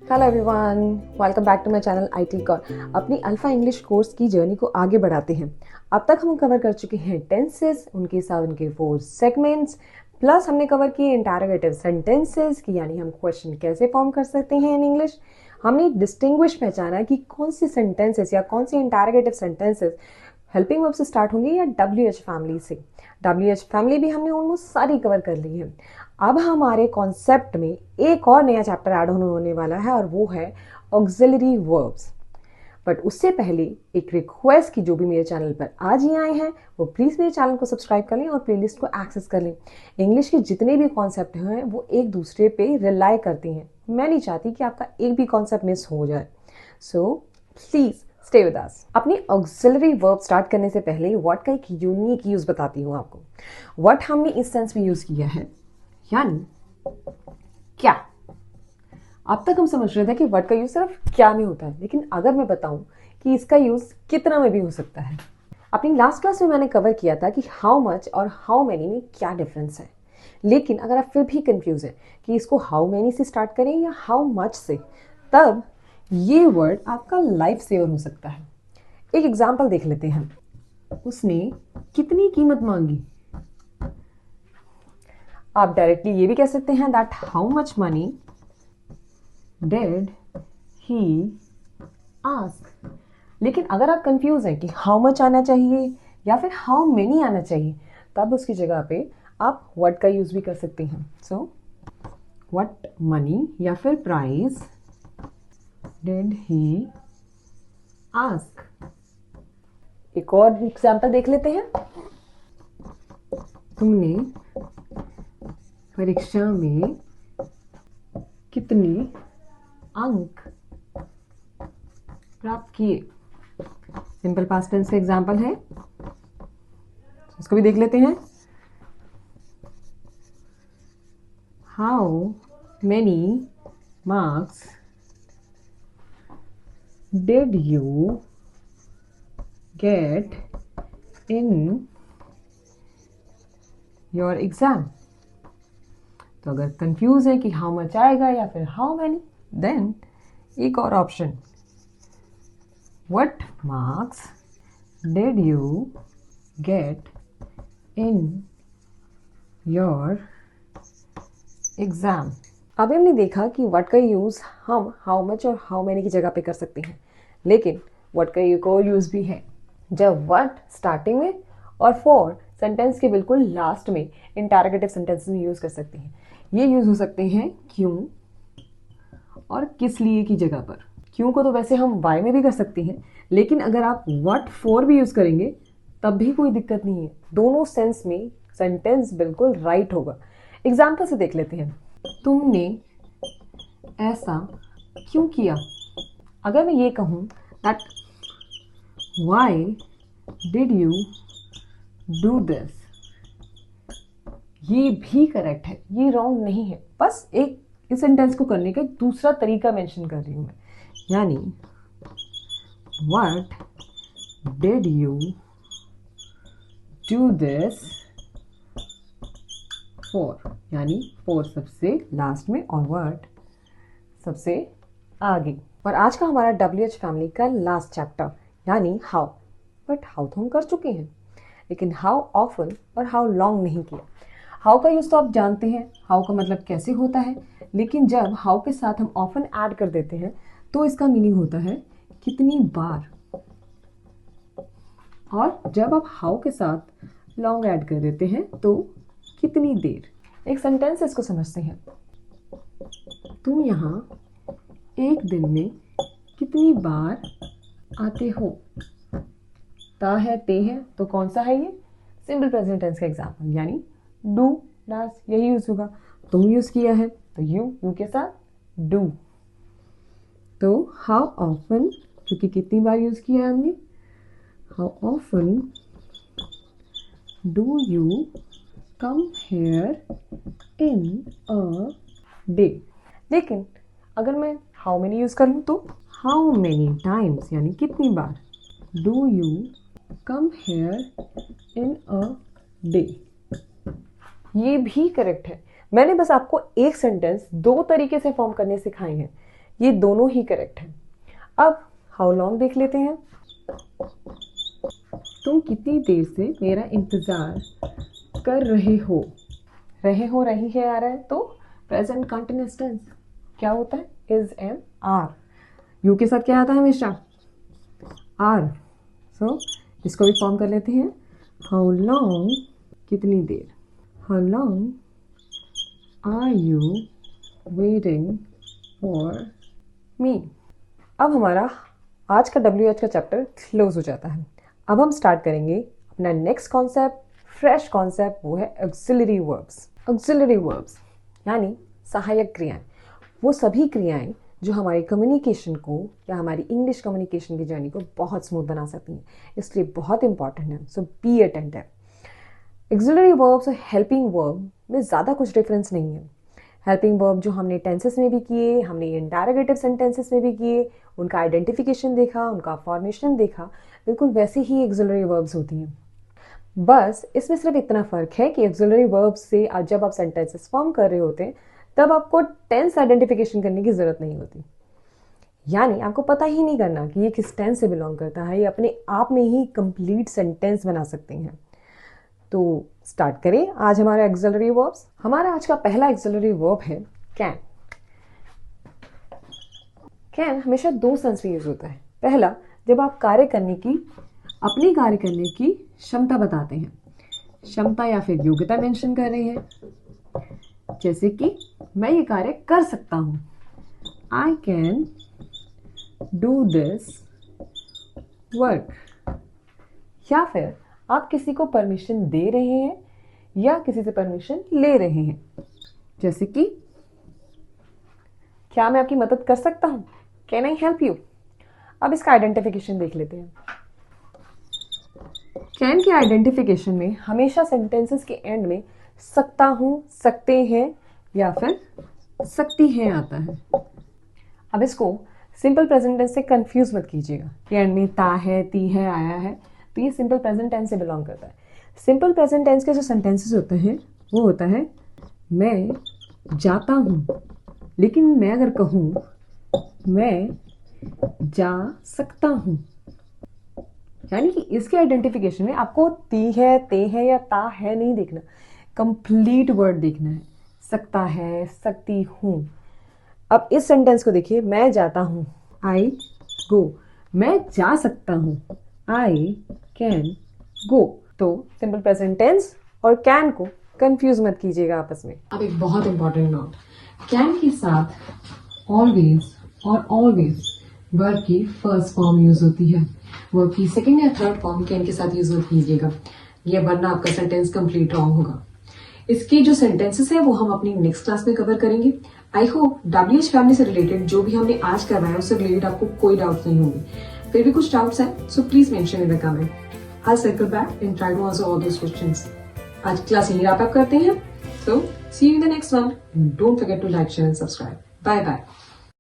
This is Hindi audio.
Hello everyone, welcome back to my channel IT core. अपनी अल्फा इंग्लिश कोर्स की जर्नी को आगे बढ़ाते हैं। अब तक हम कवर कर चुके हैं टेंसेस, उनके साथ उनके 4 सेगमेंट्स, प्लस हमने कवर किए इंटरोगेटिव सेंटेंसेस कि यानी हम क्वेश्चन कैसे फॉर्म कर सकते हैं इन इंग्लिश। हमने डिस्टिंग्विश पहचाना कि कौन सी सेंटेंसेस या कौन सी इंटरोगेटिव सेंटेंसेस हेल्पिंग वर्ब से स्टार्ट होंगे या WH फैमिली से। WH फैमिली भी हमने ऑलमोस्ट सारी कवर कर ली है। अब हमारे कॉन्सेप्ट में एक और नया चैप्टर ऐड होने वाला है और वो है ऑक्सिलरी वर्ब्स। बट उससे पहले एक रिक्वेस्ट कि जो भी मेरे चैनल पर आज ही आए हैं वो प्लीज़ मेरे चैनल को सब्सक्राइब कर लें और प्लेलिस्ट को एक्सेस कर लें। इंग्लिश के जितने भी कॉन्सेप्ट हैं वो एक दूसरे पे रिलाई करती हैं। मैं नहीं चाहती कि आपका एक भी कॉन्सेप्ट मिस हो जाए। So please stay with us. अपनी ऑक्सिलरी वर्ब स्टार्ट करने से पहले व्हाट का एक यूनिक यूज बताती हूँ आपको। व्हाट हमने इस सेंस में यूज किया है, यानी क्या। अब तक हम समझ रहे थे कि व्हाट का यूज सिर्फ क्या में होता है, लेकिन अगर मैं बताऊं कि इसका यूज कितना में भी हो सकता है। अपनी लास्ट क्लास में मैंने कवर किया था कि हाउ मच और हाउ मेनी में क्या डिफरेंस है। लेकिन अगर आप फिर भी कंफ्यूज है कि इसको हाउ मेनी से स्टार्ट करें या हाउ मच से, तब ये वर्ड आपका लाइफ सेवर हो सकता है। एक एग्जाम्पल देख लेते हैं। उसने कितनी कीमत मांगी। आप डायरेक्टली ये भी कह सकते हैं that how much money did he ask. लेकिन अगर आप कंफ्यूज हैं कि हाउ मच आना चाहिए या फिर हाउ मेनी आना चाहिए, तब उसकी जगह पे आप व्हाट का यूज भी कर सकते हैं। सो व्हाट मनी या फिर प्राइस डिड ही आस्क। एक और एग्जाम्पल देख लेते हैं। तुमने परीक्षा में कितने अंक प्राप्त किए। सिंपल पास्ट टेंस का एग्जाम्पल है, इसको भी देख लेते हैं। How many marks did you get in your exam. तो अगर कंफ्यूज है कि हाउ मच आएगा या फिर हाउ मैनी, देन एक और option, what marks did you get in your exam. अब हमने देखा कि व्हाट का यूज हम हाउ मच और हाउ मैनी की जगह पे कर सकते हैं, लेकिन व्हाट का एक और यूज भी है। जब व्हाट स्टार्टिंग में और फॉर सेंटेंस के बिल्कुल लास्ट में इंटरोगेटिव सेंटेंस में यूज कर सकते हैं। ये यूज हो सकते हैं क्यों और किस लिए की जगह पर। क्यों को तो वैसे हम वाई में भी कर सकते हैं, लेकिन अगर आप व्हाट फॉर भी यूज करेंगे तब भी कोई दिक्कत नहीं है। दोनों सेंस में सेंटेंस बिल्कुल राइट होगा। एग्जाम्पल से देख लेते हैं। तुमने ऐसा क्यों किया। अगर मैं ये कहूं that why did you do this, ये भी करेक्ट है, ये रॉन्ग नहीं है। बस एक इस सेंटेंस को करने का दूसरा तरीका मेंशन कर रही हूं मैं, यानी what did you do this for, यानी फॉर सबसे लास्ट में और व्हाट सबसे आगे। और आज का हमारा WH फैमिली का लास्ट चैप्टर यानी हाउ। बट हाउ तो हम कर चुके हैं, लेकिन हाउ ऑफन और हाउ लॉन्ग नहीं किया। हाउ का यूज तो आप जानते हैं, हाउ का मतलब कैसे होता है, लेकिन जब हाउ के साथ हम ऑफन ऐड कर देते हैं तो इसका मीनिंग होता है कितनी बार। और जब आप हाउ के साथ लॉन्ग ऐड कर देते हैं तो कितनी देर। एक सेंटेंस इसको समझते हैं। तुम यहाँ एक दिन में कितनी बार आते हो। ता है, ते है, तो कौन सा है ये? सिंपल प्रेजेंट टेंस का एग्जाम्पल, यानी डू डस, यही यूज होगा। तुम यूज किया है तो यू के साथ डू। तो हाउ ऑफन, क्योंकि कितनी बार यूज किया है हमने, how often do you come here in a day. लेकिन अगर मैं हाउ मेनी यूज कर लूँ तो हाउ मेनी टाइम्स, यानी कितनी बार do you come here in a day. ये भी करेक्ट है। मैंने बस आपको एक सेंटेंस दो तरीके से फॉर्म करने सिखाए हैं, ये दोनों ही करेक्ट है। अब हाउ लॉन्ग देख लेते हैं। तुम कितनी देर से मेरा इंतजार कर रहे हो। रही है आ रहा है तो प्रेजेंट कंटिन्यूअस टेंस क्या होता है, इज एंड आर। यू के साथ क्या आता है हमेशा, आर। सो इसको भी फॉर्म कर लेते हैं, हाउ लॉन्ग कितनी देर, how long are you waiting for me. अब हमारा आज का WH का चैप्टर क्लोज हो जाता है। अब हम स्टार्ट करेंगे अपना नेक्स्ट कॉन्सेप्ट, फ्रेश कॉन्सेप्ट, वो है ऑक्सिलरी वर्ब्स। ऑक्सिलरी वर्ब्स यानी सहायक क्रियाएं, वो सभी क्रियाएं जो हमारी कम्युनिकेशन को या हमारी इंग्लिश कम्युनिकेशन की जर्नी को बहुत स्मूथ बना सकती हैं, इसलिए बहुत इंपॉर्टेंट है। सो बी अटेंटिव। ऑक्सिलरी वर्ब्स और हेल्पिंग वर्ब में ज़्यादा कुछ डिफरेंस नहीं है। हेल्पिंग वर्ब जो हमने टेंसेस में भी किए, हमने इंडायरेक्टिव सेंटेंसेस में भी किए, उनका आइडेंटिफिकेशन देखा, उनका फॉर्मेशन देखा, बिल्कुल वैसे ही ऑक्सिलरी वर्ब्स होती हैं। बस इसमें सिर्फ इतना फ़र्क है कि ऑक्सिलरी वर्ब्स से जब आप सेंटेंसेस फॉर्म कर रहे होते हैं तब आपको टेंस आइडेंटिफिकेशन करने की ज़रूरत नहीं होती। यानी आपको पता ही नहीं करना कि ये किस टेंस से बिलोंग करता है, ये अपने आप में ही कंप्लीट सेंटेंस बना सकते हैं। तो स्टार्ट करें आज हमारे ऑक्सिलरी वर्ब्स। हमारा आज का पहला ऑक्सिलरी वर्ब है कैन। कैन हमेशा दो सेंस में यूज होता है। पहला, जब आप अपने कार्य करने की क्षमता बताते हैं, क्षमता या फिर योग्यता मेंशन कर रहे हैं, जैसे कि मैं ये कार्य कर सकता हूं, I can do this work. या फिर आप किसी को परमिशन दे रहे हैं या किसी से परमिशन ले रहे हैं, जैसे कि क्या मैं आपकी मदद कर सकता हूं, कैन आई हेल्प यू। अब इसका आइडेंटिफिकेशन देख लेते हैं। कैन के आइडेंटिफिकेशन में हमेशा सेंटेंसेस के एंड में सकता हूं, सकते हैं या फिर सकती हैं आता है। अब इसको सिंपल प्रेजेंट टेंस से कंफ्यूज मत कीजिएगा कि एंड में ता है, ती है, आया है, तो ये सिंपल प्रेजेंट टेंस से बिलोंग करता है। सिंपल प्रेजेंट टेंस के जो सेंटेंसेस होते हैं वो होता है मैं जाता हूँ, लेकिन मैं अगर कहूँ मैं जा सकता हूँ, यानी कि इसके आइडेंटिफिकेशन में आपको ती है, ते है या ता है नहीं देखना, कंप्लीट वर्ड देखना है। सकता है, सकती हूँ। अब इस सेंटेंस को देखिए, मैं जाता हूँ, आई गो, मैं जा सकता हूँ, आई कैन गो। तो सिंपल प्रेजेंट टेंस और कैन को कंफ्यूज मत कीजिएगा आपस में। अब एक बहुत इंपॉर्टेंट नोट, कैन के साथ ऑलवेज और ऑलवेज वर्ब की फर्स्ट फॉर्म यूज होती है, वर्ब की सेकंड या थर्ड फॉर्म कैन के साथ यूज मत कीजिएगा, ये वरना आपका सेंटेंस कंप्लीट रॉन्ग होगा। इसके जो सेंटेंसेस है वो हम अपनी नेक्स्ट क्लास में कवर करेंगे। आई होप WH फैमिली से रिलेटेड जो भी हमने आज करवाया उससे रिलेटेड आपको कोई डाउट नहीं होंगे। फिर भी कुछ डाउट्स हैं so please mention in the comment, I circle back and try to answer all those questions. आज क्लास यहीं रैप अप करते हैं, so see you in the next one. Don't forget to like, share and subscribe. Bye bye.